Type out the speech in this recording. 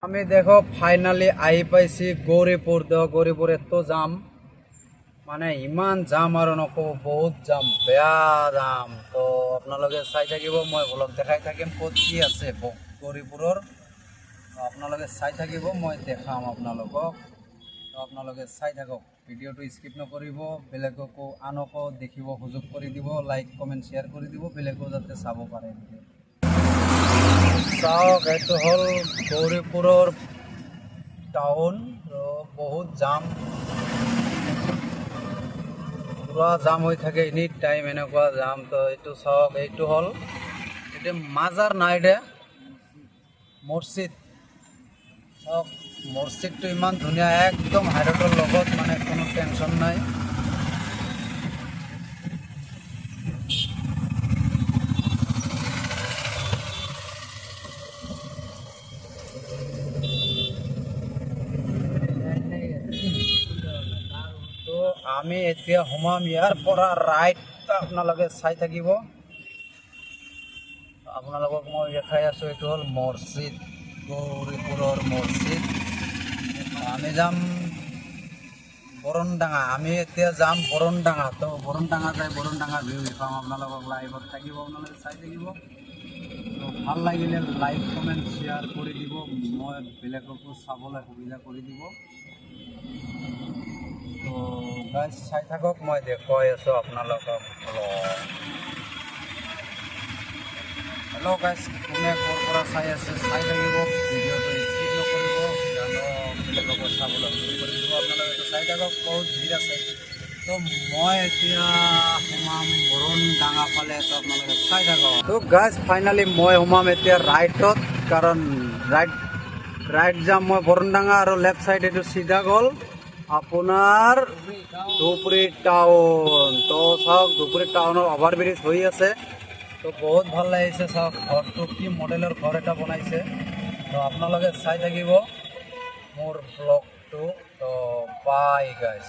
আমি দেখো ফাইনালি আহি পাইছি গৌৰীপুৰ। গৌৰীপুৰ এত জাম, মানে ইমান জাম আৰু নক'ব, বহুত জাম, বেয়া জাম। তো আপোনালোকে চাই থাকিব, মই ভ্লগ দেখাই থাকিম ক'ত কি আছে গৌৰীপুৰৰ। আপোনালোকে চাই থাকিব, মই দেখাম আপোনালোকক। তো আপোনালোকে চাই থাকক, ভিডিঅ'টো স্কিপ নকৰিব, বেলেগকো আনকো দেখিব সুযোগ কৰি দিব, লাইক কমেণ্ট শ্বেয়াৰ কৰি দিব, বেলেগেও যাতে চাব পাৰে। চাওক, এইটো হ'ল গৌৰীপুৰৰ টাউন। বহুত জাম, পুৰা জাম হৈ থাকে এনি টাইম, এনেকুৱা জাম। তো এইটো চাওক, এইটো হ'ল এইটো মাজাৰ নাইডে মছজিদ। চাওক, মছজিদটো ইমান ধুনীয়া, একদম হাইৰোডৰ লগত, মানে কোনো টেনশ্যন নাই। তো আমি এতিয়া সোমাম ইয়াৰ পৰা ৰাইট। আপোনালোকে চাই থাকিব, আপোনালোকক মই দেখাই আছোঁ। এইটো হ'ল মছজিদ, গৌৰীপুৰৰ মছজিদ। আমি যাম বৰণডাঙা, আমি এতিয়া যাম বৰণডাঙা। তো বৰণডাঙা যাই বৰণডাঙা ভিউ দেখাম আপোনালোকক, লাইভত থাকিব, আপোনালোকে চাই থাকিব। তো ভাল লাগিলে লাইক কমেণ্ট শ্বেয়াৰ কৰি দিব, মই বেলেগকো চাবলৈ সুবিধা কৰি দিব। তো গাইজ চাই থাকক, মই দেখুৱাই আছোঁ আপোনালোকক। হেল্ল' গাইজ, কোনে ক'ৰ পৰা চাই আছে চাই থাকিব, ভিডিঅ'টো স্কিপ নকৰিব, বেলেগকো চাবলৈ সুযোগ কৰি দিব। আপোনালোকে চাই থাকক, বহুত ভিৰ আছে। তো মই এতিয়া সোমাম বৰণডাঙা ফালে, তো আপোনালোকে চাই থাকক। তো গাইজ ফাইনেলি মই সোমাম এতিয়া ৰাইটত, কাৰণ ৰাইট যাম মই বৰণডাঙা, আৰু লেফ্ট চাইড এইটো চিধা গ'ল আপোনাৰ ধুবুৰী টাউন। তো চাওক, ধুবুৰী টাউনৰ অভাৰব্ৰিজ হৈ আছে। তো বহুত ভাল লাগিছে, চাওক ঘৰটো কি মডেলৰ ঘৰ এটা বনাইছে। তো আপোনালোকে চাই থাকিব মোৰ ব্লগটো। তো বাই গাইজ।